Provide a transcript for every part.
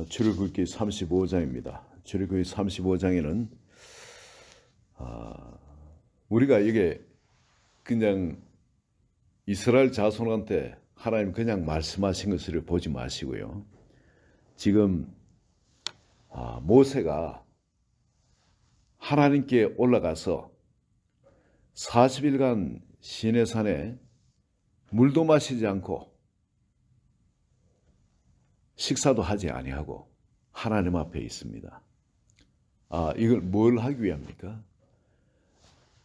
출애굽기 35장입니다. 출애굽기 35장에는 우리가 이게 그냥 이스라엘 자손한테 하나님 그냥 말씀하신 것을 보지 마시고요. 지금 모세가 하나님께 올라가서 40일간 시내산에 물도 마시지 않고 식사도 하지 아니하고 하나님 앞에 있습니다. 이걸 뭘 하기 위함입니까?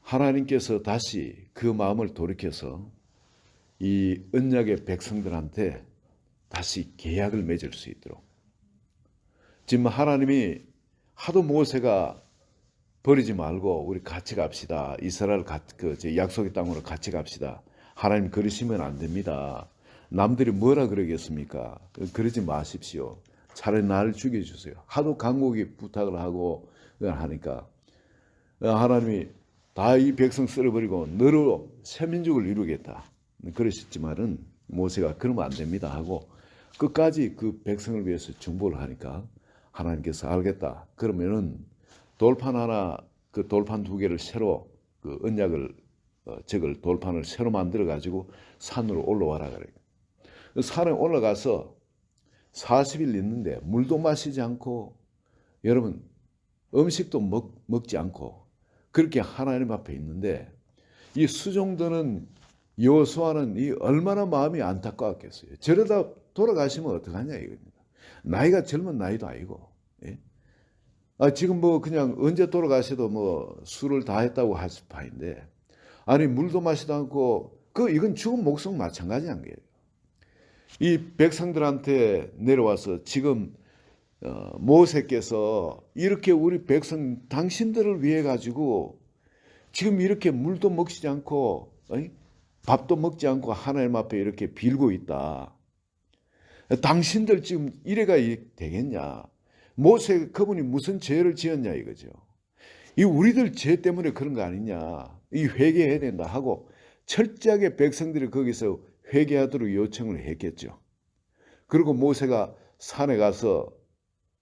하나님께서 다시 그 마음을 돌이켜서 이 언약의 백성들한테 다시 계약을 맺을 수 있도록. 지금 하나님이 하도 모세가 버리지 말고 우리 같이 갑시다. 이스라엘 약속의 땅으로 같이 갑시다. 하나님 그러시면 안 됩니다. 남들이 뭐라 그러겠습니까? 그러지 마십시오. 차라리 나를 죽여주세요. 하도 간곡히 부탁을 하고 하니까 하나님이 다 이 백성 쓸어버리고 너로 새 민족을 이루겠다. 그러셨지만은 모세가 그러면 안 됩니다 하고 끝까지 그 백성을 위해서 중보를 하니까 하나님께서 알겠다. 그러면은 돌판 하나, 그 돌판 두 개를 새로 그 언약을 적을 돌판을 새로 만들어 가지고 산으로 올라와라 그래요. 산에 올라가서 40일 있는데 물도 마시지 않고 여러분 음식도 먹지 않고 그렇게 하나님 앞에 있는데 이 수종드는 여호수아는 이 얼마나 마음이 안타까웠겠어요. 저러다 돌아가시면 어떡하냐 이겁니다. 나이가 젊은 나이도 아니고 지금 뭐 그냥 언제 돌아가셔도 뭐 술을 다 했다고 하실 바인데 아니 물도 마시지 않고 이건 죽은 목숨 마찬가지한 거예요. 이 백성들한테 내려와서 지금 모세께서 이렇게 우리 백성 당신들을 위해 가지고 지금 이렇게 물도 먹지 않고 밥도 먹지 않고 하나님 앞에 이렇게 빌고 있다. 당신들 지금 이래가 되겠냐? 모세 그분이 무슨 죄를 지었냐 이거죠. 이 우리들 죄 때문에 그런 거 아니냐? 이 회개해야 된다 하고 철저하게 백성들이 거기서 회개하도록 요청을 했겠죠. 그리고 모세가 산에 가서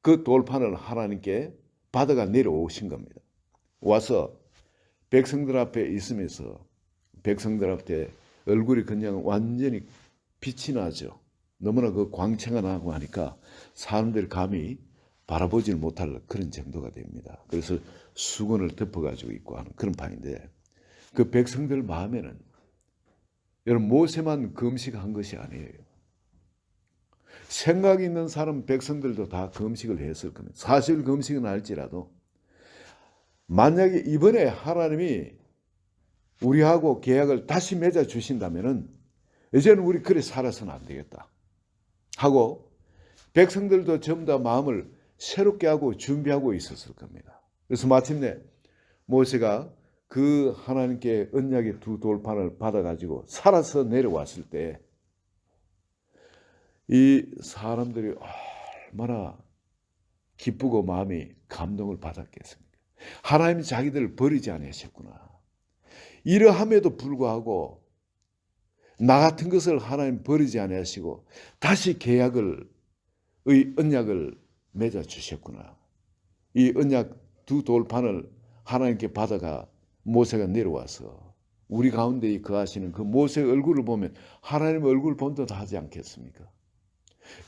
그 돌판을 하나님께 받아가 내려오신 겁니다. 와서 백성들 앞에 있으면서 백성들 앞에 얼굴이 그냥 완전히 빛이 나죠. 너무나 그 광채가 나고 하니까 사람들이 감히 바라보질 못할 그런 정도가 됩니다. 그래서 수건을 덮어가지고 있고 하는 그런 판인데 그 백성들 마음에는 여러분 모세만 금식한 것이 아니에요. 생각 있는 사람 백성들도 다 금식을 했을 겁니다. 사실 금식은 할지라도 만약에 이번에 하나님이 우리하고 계약을 다시 맺어 주신다면은 이제는 우리 그래 살아서는 안 되겠다 하고 백성들도 전부 다 마음을 새롭게 하고 준비하고 있었을 겁니다. 그래서 마침내 모세가 그 하나님께 언약의 두 돌판을 받아가지고 살아서 내려왔을 때 이 사람들이 얼마나 기쁘고 마음이 감동을 받았겠습니까? 하나님이 자기들을 버리지 않으셨구나. 이러함에도 불구하고 나 같은 것을 하나님 버리지 않으시고 다시 언약을 맺어 주셨구나. 이 언약 두 돌판을 하나님께 받아가 모세가 내려와서 우리 가운데 거하시는 그 모세의 얼굴을 보면 하나님의 얼굴 본 듯 하지 않겠습니까?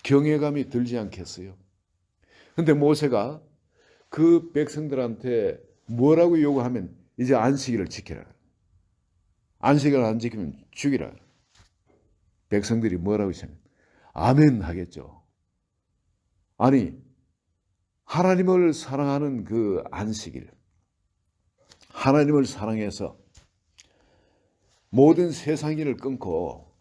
경외감이 들지 않겠어요? 근데 모세가 그 백성들한테 뭐라고 요구하면 이제 안식일을 지키라. 안식일을 안 지키면 죽이라. 백성들이 뭐라고 하시면 아멘 하겠죠. 아니 하나님을 사랑하는 그 안식일, 하나님을 사랑해서 모든 세상 일을 끊고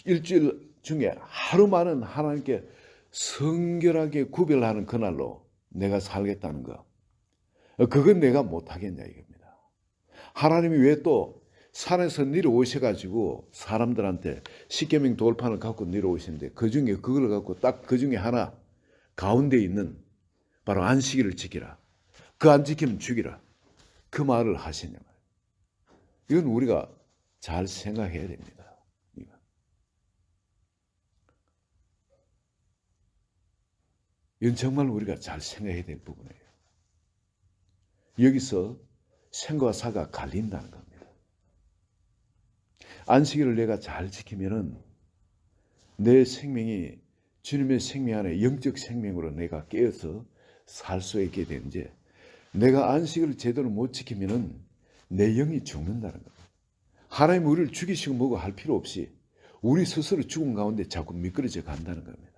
일주일 중에 하루만은 하나님께 성결하게 구별하는 그날로 내가 살겠다는 거. 그건 내가 못하겠냐 이겁니다. 하나님이 왜 또 산에서 내려오셔가지고 사람들한테 십계명 돌판을 갖고 내려오시는데 그중에 그걸 갖고 딱 그중에 하나 가운데 있는 바로 안식일을 지키라. 그 안 지키면 죽이라. 그 말을 하시냐 말이에요. 이건 우리가 잘 생각해야 됩니다. 이건 정말 우리가 잘 생각해야 될 부분이에요. 여기서 생과 사가 갈린다는 겁니다. 안식일을 내가 잘 지키면은 내 생명이 주님의 생명 안에 영적 생명으로 내가 깨어서 살 수 있게 되는지, 내가 안식일을 제대로 못 지키면은 내 영이 죽는다는 겁니다. 하나님 우리를 죽이시고 뭐고 할 필요 없이 우리 스스로 죽음 가운데 자꾸 미끄러져 간다는 겁니다.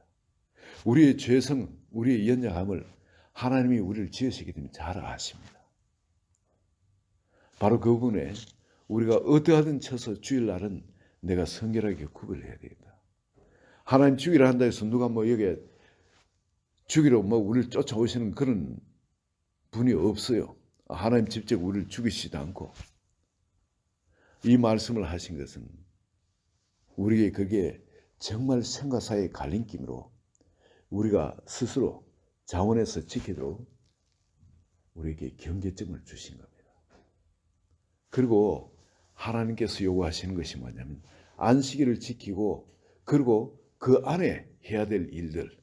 우리의 죄성, 우리의 연약함을 하나님이 우리를 지으시기 때문에 잘 아십니다. 바로 그 부분에 우리가 어떠하든 쳐서 주일날은 내가 성결하게 구별해야 되겠다. 하나님 죽이라 한다 해서 누가 뭐 여기에 죽이러 뭐 우리를 쫓아오시는 그런 분이 없어요. 하나님 직접 우리를 죽이시지도 않고, 이 말씀을 하신 것은 우리에게 그게 정말 생과 사의 갈림길로 우리가 스스로 자원해서 지키도록 우리에게 경계점을 주신 겁니다. 그리고 하나님께서 요구하시는 것이 뭐냐면 안식일을 지키고 그리고 그 안에 해야 될 일들,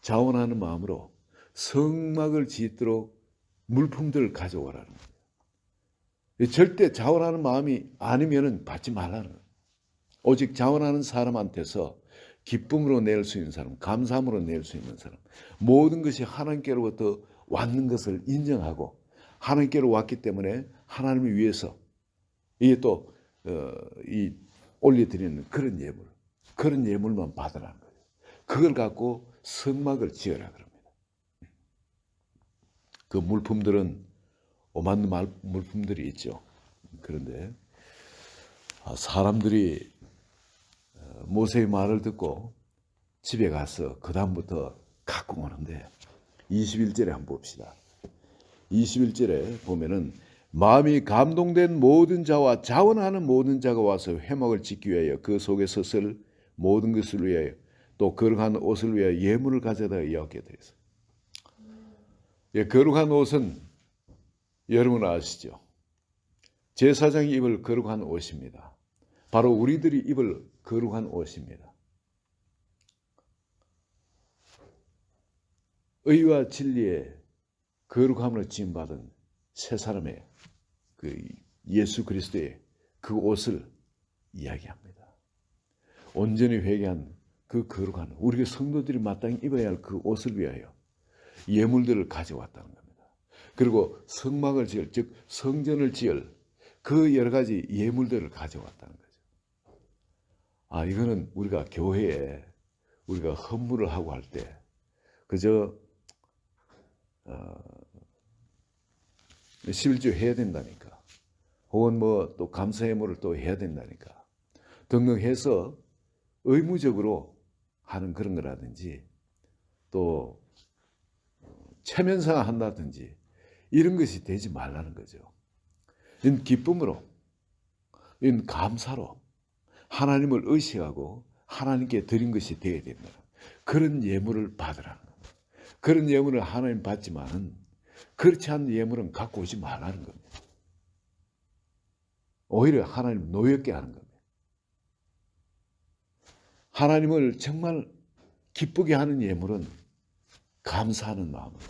자원하는 마음으로 성막을 짓도록 물품들을 가져오라는 거예요. 절대 자원하는 마음이 아니면은 받지 말라는 거예요. 오직 자원하는 사람한테서 기쁨으로 낼 수 있는 사람, 감사함으로 낼 수 있는 사람, 모든 것이 하나님께로부터 왔는 것을 인정하고 하나님께로 왔기 때문에 하나님을 위해서 이게 또 올려드리는 그런 예물만 받으라는 거예요. 그걸 갖고 성막을 지어라 그럽니다. 그 물품들은 오만 물품들이 있죠. 그런데 사람들이 모세의 말을 듣고 집에 가서 그 다음부터 갖고 오는데 21절에 한번 봅시다. 21절에 보면은 마음이 감동된 모든 자와 자원하는 모든 자가 와서 회막을 짓기 위하여 그 속에서 쓸 모든 것을 위하여 또 거룩한 옷을 위하여 예물을 가져다 여호와께 드렸어요. 거룩한 옷은 여러분 아시죠? 제사장이 입을 거룩한 옷입니다. 바로 우리들이 입을 거룩한 옷입니다. 의와 진리의 거룩함으로 지음받은 새 사람의 그 예수 그리스도의 그 옷을 이야기합니다. 온전히 회개한 그 거룩한 우리 성도들이 마땅히 입어야 할 그 옷을 위하여 예물들을 가져왔다는 겁니다. 그리고 성막을 지을, 즉 성전을 지을 그 여러 가지 예물들을 가져왔다는 거죠. 이거는 우리가 교회에 우리가 헌물을 하고 할 때 그저 11조 해야 된다니까, 혹은 뭐 또 감사 예물을 또 해야 된다니까 등등해서 의무적으로 하는 그런 거라든지 또 체면상 한다든지 이런 것이 되지 말라는 거죠. 이는 기쁨으로, 이는 감사로 하나님을 의식하고 하나님께 드린 것이 되어야 된다. 그런 예물을 받으라는 겁니다. 그런 예물을 하나님 받지만은 그렇지 않은 예물은 갖고 오지 말라는 겁니다. 오히려 하나님 노엽게 하는 겁니다. 하나님을 정말 기쁘게 하는 예물은 감사하는 마음으로,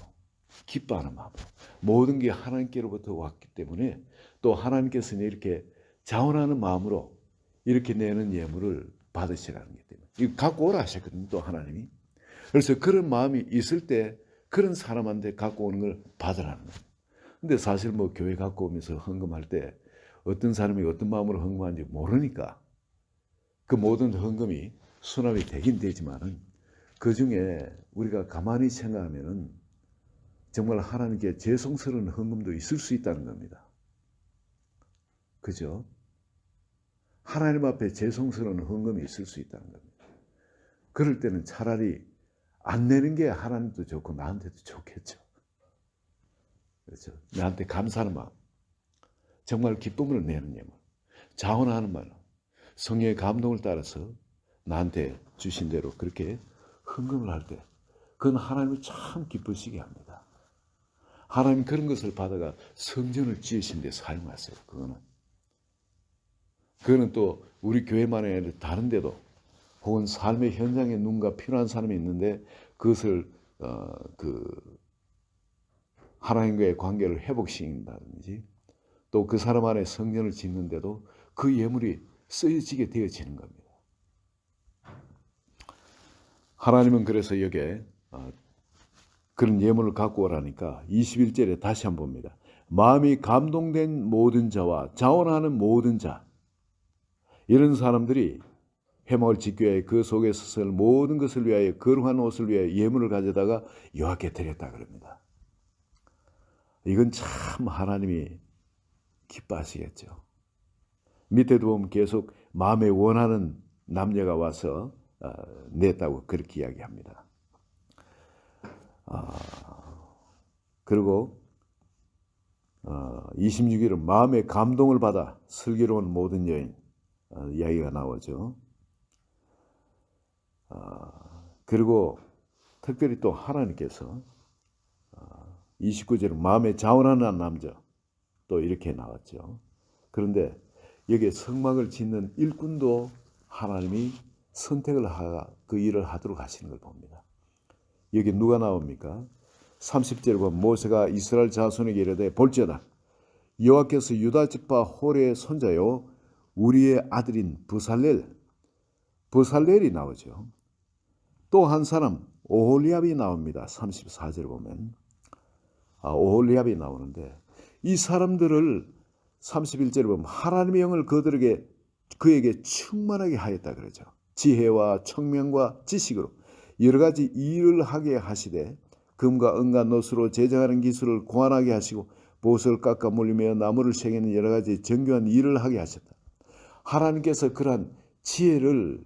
기뻐하는 마음으로, 모든 게 하나님께로부터 왔기 때문에 또 하나님께서는 이렇게 자원하는 마음으로 이렇게 내는 예물을 받으시라는 게 때문에 이거 갖고 오라 하셨거든요. 또 하나님이. 그래서 그런 마음이 있을 때 그런 사람한테 갖고 오는 걸 받으라는 거예요. 근데 사실 뭐 교회 갖고 오면서 헌금할 때 어떤 사람이 어떤 마음으로 헌금하는지 모르니까 그 모든 헌금이 수납이 되긴 되지만은 그 중에 우리가 가만히 생각하면은 정말 하나님께 죄송스러운 헌금도 있을 수 있다는 겁니다. 그죠? 하나님 앞에 죄송스러운 헌금이 있을 수 있다는 겁니다. 그럴 때는 차라리 안 내는 게 하나님도 좋고 나한테도 좋겠죠. 그렇죠? 나한테 감사하는 마음, 정말 기쁨으로 내는 예물, 자원하는 마음, 성령의 감동을 따라서 나한테 주신 대로 그렇게 헌금을 할 때 그건 하나님을 참 기쁘시게 합니다. 하나님 그런 것을 받아가 성전을 지으신 데 사용하세요. 그거는 또 우리 교회만이 아니라 다른 데도 혹은 삶의 현장에 누군가 필요한 사람이 있는데 그것을 그 하나님과의 관계를 회복시킨다든지 또 그 사람 안에 성전을 짓는데도 그 예물이 쓰여지게 되어지는 겁니다. 하나님은 그래서 여기에 그런 예물을 갖고 오라니까 21절에 다시 한번 봅니다. 마음이 감동된 모든 자와 자원하는 모든 자, 이런 사람들이 회막을 짓기 위하여 그 속에서 쓸 모든 것을 위하여 거룩한 옷을 위하여 예물을 가져다가 여호와께 드렸다 그럽니다. 이건 참 하나님이 기뻐하시겠죠. 밑에도 보면 계속 마음에 원하는 남녀가 와서 냈다고 그렇게 이야기합니다. 그리고 26일은 마음의 감동을 받아 슬기로운 모든 여인 이야기가 나오죠. 그리고 특별히 또 하나님께서 29절은 마음에 자원하는 남자 또 이렇게 나왔죠. 그런데 여기에 성막을 짓는 일꾼도 하나님이 선택을 그 일을 하도록 하시는 걸 봅니다. 여기 누가 나옵니까? 30절 보면 모세가 이스라엘 자손에게 이르되 볼지어다 여호와께서 유다 지파 홀의 손자요 우리의 아들인 브살렐이 나오죠. 또 한 사람 오홀리압이 나옵니다. 34절 보면 오홀리압이 나오는데 이 사람들을 31절에 보면 하나님의 영을 그에게 충만하게 하였다 그러죠. 지혜와 청명과 지식으로 여러 가지 일을 하게 하시되 금과 은과 노수로 제작하는 기술을 고안하게 하시고 보석을 깎아 물리며 나무를 새기는 여러 가지 정교한 일을 하게 하셨다. 하나님께서 그러한 지혜를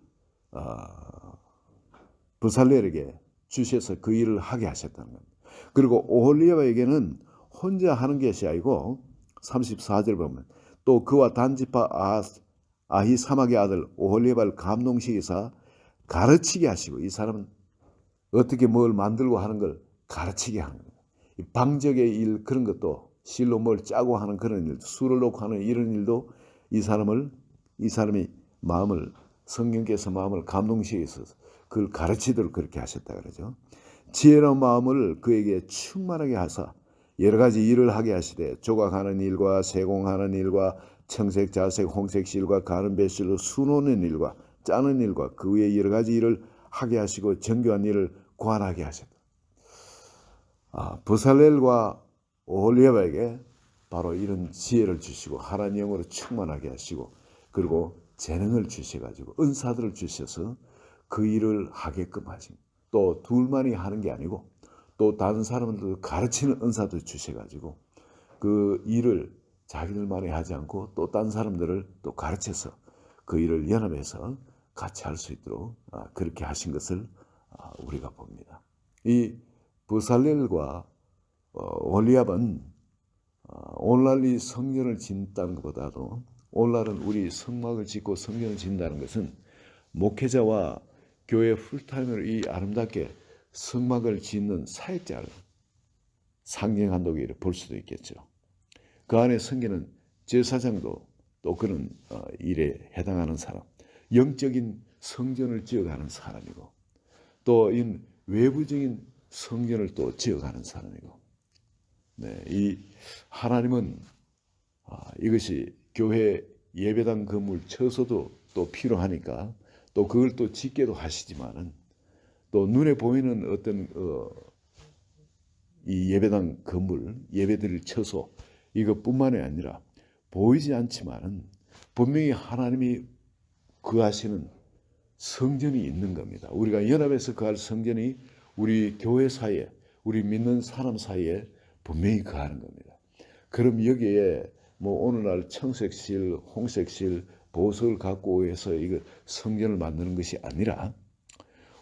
브살렐에게 주셔서 그 일을 하게 하셨다는 겁니다. 그리고 오홀리압에게는 혼자 하는 것이 아니고 34절 보면 또 그와 단지파 아히사막의 아들 오홀리압을 감동시키사 가르치게 하시고 이 사람은 어떻게 뭘 만들고 하는 걸 가르치게 하는 거예요. 방적의 일 그런 것도 실로 뭘 짜고 하는 그런 일도 술을 놓고 하는 이런 일도 이 사람이 마음을 성령께서 마음을 감동시켜서 그걸 가르치도록 그렇게 하셨다 그러죠. 지혜로운 마음을 그에게 충만하게 하사 여러 가지 일을 하게 하시되 조각하는 일과 세공하는 일과 청색, 자색, 홍색 실과 가는 배실로 수놓는 일과 짜는 일과 그 외에 여러 가지 일을 하게 하시고 정교한 일을 고안하게 하셨다. 브살렐과 오홀리압에게 바로 이런 지혜를 주시고 하나님 영으로 충만하게 하시고 그리고 재능을 주셔가지고 은사들을 주셔서 그 일을 하게끔 하신 또 둘만이 하는 게 아니고 또 다른 사람들도 가르치는 은사도 주셔가지고 그 일을 자기들만이 하지 않고 또 다른 사람들을 또 가르쳐서 그 일을 연합해서 같이 할 수 있도록 그렇게 하신 것을 우리가 봅니다. 이 브살렐과 올리압은 오늘날 이 성전을 짓다는 것보다도 오늘날은 우리 성막을 짓고 성전을 짓는다는 것은 목회자와 교회 풀타임으로 이 아름답게 성막을 짓는 사역자를 상징한다고 볼 수도 있겠죠. 그 안에 성기는 제사장도 또 그런 일에 해당하는 사람, 영적인 성전을 지어가는 사람이고 또 이 외부적인 성전을 또 지어가는 사람이고, 네, 이 하나님은 이것이 교회 예배당 건물 쳐서도 또 필요하니까 또 그걸 또 짓게도 하시지만은 또 눈에 보이는 어떤 이 예배당 건물, 예배드릴 처소 이것뿐만이 아니라 보이지 않지만은 분명히 하나님이 거하시는 성전이 있는 겁니다. 우리가 연합해서 거할 성전이 우리 교회 사이에, 우리 믿는 사람 사이에 분명히 거하는 겁니다. 그럼 여기에 뭐 오늘날 청색실, 홍색실, 보석을 갖고 해서 이거 성전을 만드는 것이 아니라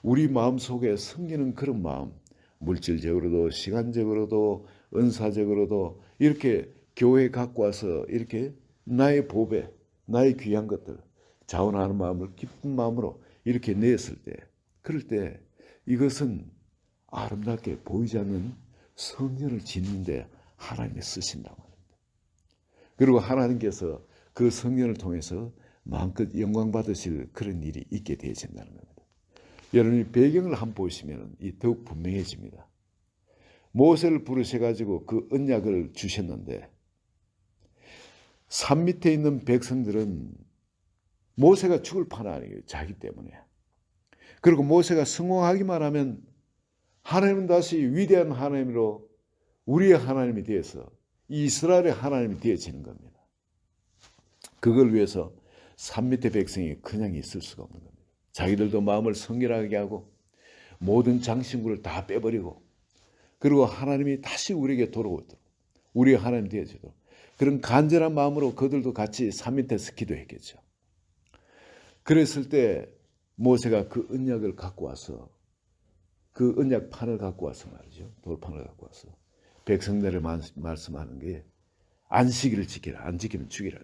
우리 마음속에 섬기는 그런 마음, 물질적으로도 시간적으로도 은사적으로도 이렇게 교회에 갖고 와서 이렇게 나의 보배, 나의 귀한 것들 자원하는 마음을 기쁜 마음으로 이렇게 냈을 때, 그럴 때 이것은 아름답게 보이지 않는 성전을 짓는데 하나님이 쓰신다고 합니다. 그리고 하나님께서 그 성전을 통해서 마음껏 영광 받으실 그런 일이 있게 되어진다는 겁니다. 여러분이 배경을 한번 보시면 더욱 분명해집니다. 모세를 부르셔가지고 그 언약을 주셨는데 산 밑에 있는 백성들은 모세가 죽을 판 아니에요. 자기 때문에. 그리고 모세가 성공하기만 하면 하나님은 다시 위대한 하나님으로 우리의 하나님이 되어서 이스라엘의 하나님이 되어지는 겁니다. 그걸 위해서 산 밑에 백성이 그냥 있을 수가 없는 겁니다. 자기들도 마음을 성결하게 하고 모든 장신구를 다 빼버리고 그리고 하나님이 다시 우리에게 돌아오도록 우리의 하나님 되어지도록 그런 간절한 마음으로 그들도 같이 산 밑에서 기도했겠죠. 그랬을 때 모세가 그 언약을 갖고 와서 그 언약판을 갖고 와서 말이죠. 돌판을 갖고 와서 백성들을 말씀하는 게 안식일을 지키라. 안 지키면 죽이라.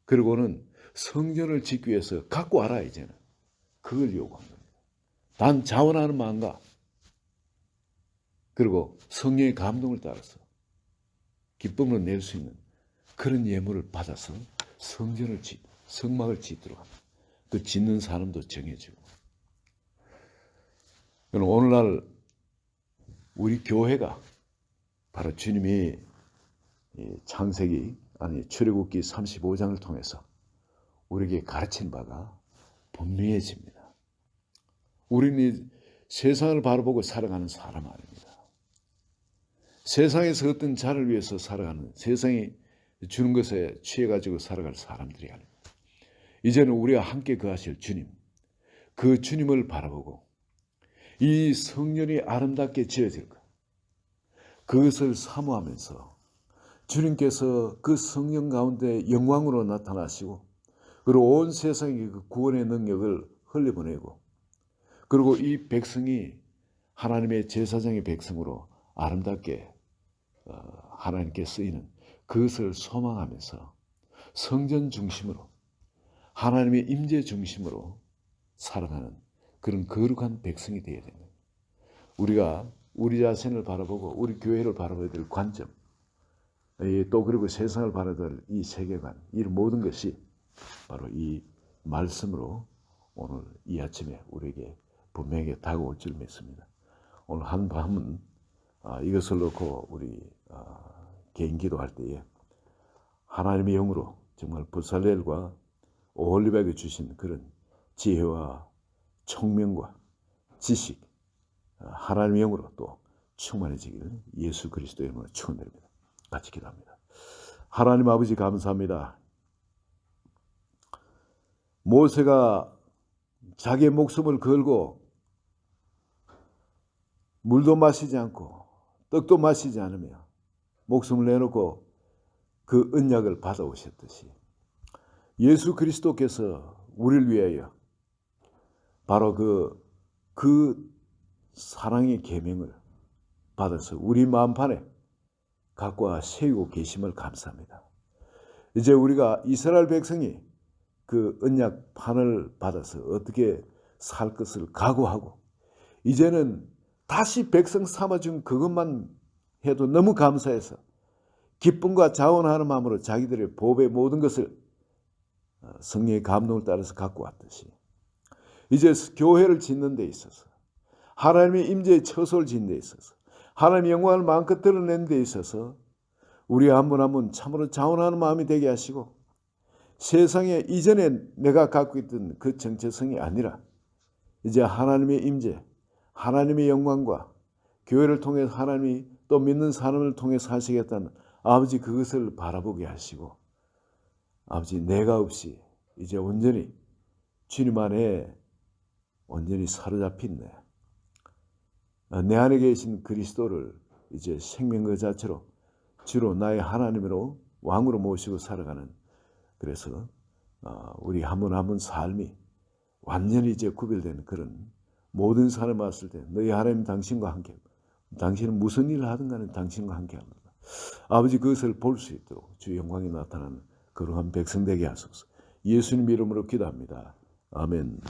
그리고는 성전을 짓기 위해서 갖고 와라 이제는. 그걸 요구한 겁니다. 단 자원하는 마음과 그리고 성령의 감동을 따라서 기쁨을 낼 수 있는 그런 예물을 받아서 성막을 짓도록 합니다. 그 짓는 사람도 정해지고. 오늘날 우리 교회가 바로 주님이 출애굽기 35장을 통해서 우리에게 가르친 바가 분명해집니다. 우리는 세상을 바라보고 살아가는 사람 아닙니다. 세상에서 어떤 자를 위해서 살아가는 세상이 주는 것에 취해가지고 살아갈 사람들이 아닙니다. 이제는 우리와 함께 거하실 주님, 그 주님을 바라보고 이 성전이 아름답게 지어질 것, 그것을 사모하면서 주님께서 그 성령 가운데 영광으로 나타나시고 그리고 온 세상에 그 구원의 능력을 흘려보내고 그리고 이 백성이 하나님의 제사장의 백성으로 아름답게 하나님께 쓰이는 그것을 소망하면서 성전 중심으로 하나님의 임재 중심으로 살아가는 그런 거룩한 백성이 되어야 됩니다. 우리가 우리 자신을 바라보고 우리 교회를 바라봐야 될 관점, 또 그리고 세상을 바라봐야 될 이 세계관, 이 모든 것이 바로 이 말씀으로 오늘 이 아침에 우리에게 분명하게 다가올 줄 믿습니다. 오늘 한 밤은 이것을 놓고 우리 개인 기도할 때에 하나님의 영으로 정말 부살렐과 오홀리백에 주신 그런 지혜와 총명과 지식, 하나님의 영으로 또 충만해지기를 예수 그리스도의 이름으로 축원드립니다. 같이 기도합니다. 하나님 아버지 감사합니다. 모세가 자기의 목숨을 걸고 물도 마시지 않고 떡도 마시지 않으며 목숨을 내놓고 그 언약을 받아오셨듯이 예수 그리스도께서 우리를 위하여 바로 그 사랑의 계명을 받아서 우리 마음판에 갖고 와 세우고 계심을 감사합니다. 이제 우리가 이스라엘 백성이 그 언약판을 받아서 어떻게 살 것을 각오하고 이제는 다시 백성 삼아준 그것만 해도 너무 감사해서 기쁨과 자원하는 마음으로 자기들의 보배 모든 것을 성령의 감동을 따라서 갖고 왔듯이 이제 교회를 짓는 데 있어서 하나님의 임재의 처소를 짓는 데 있어서 하나님의 영광을 마음껏 드러내는 데 있어서 우리 한 분 한 분 참으로 자원하는 마음이 되게 하시고 세상에 이전에 내가 갖고 있던 그 정체성이 아니라 이제 하나님의 임재, 하나님의 영광과 교회를 통해서 하나님이 또 믿는 사람을 통해서 하시겠다는 아버지 그것을 바라보게 하시고 아버지 내가 없이 이제 온전히 주님 안에 온전히 사로잡힌 내 안에 계신 그리스도를 이제 생명 그 자체로 주로 나의 하나님으로 왕으로 모시고 살아가는 그래서 우리 한 분 한 분 삶이 완전히 이제 구별되는 그런 모든 사람 봤을 때 너희 하나님 당신과 함께 당신은 무슨 일을 하든 간에 당신과 함께 합니다. 아버지 그것을 볼 수 있도록 주의 영광이 나타나는 거룩한 백성 되게 하소서. 예수님 이름으로 기도합니다. 아멘.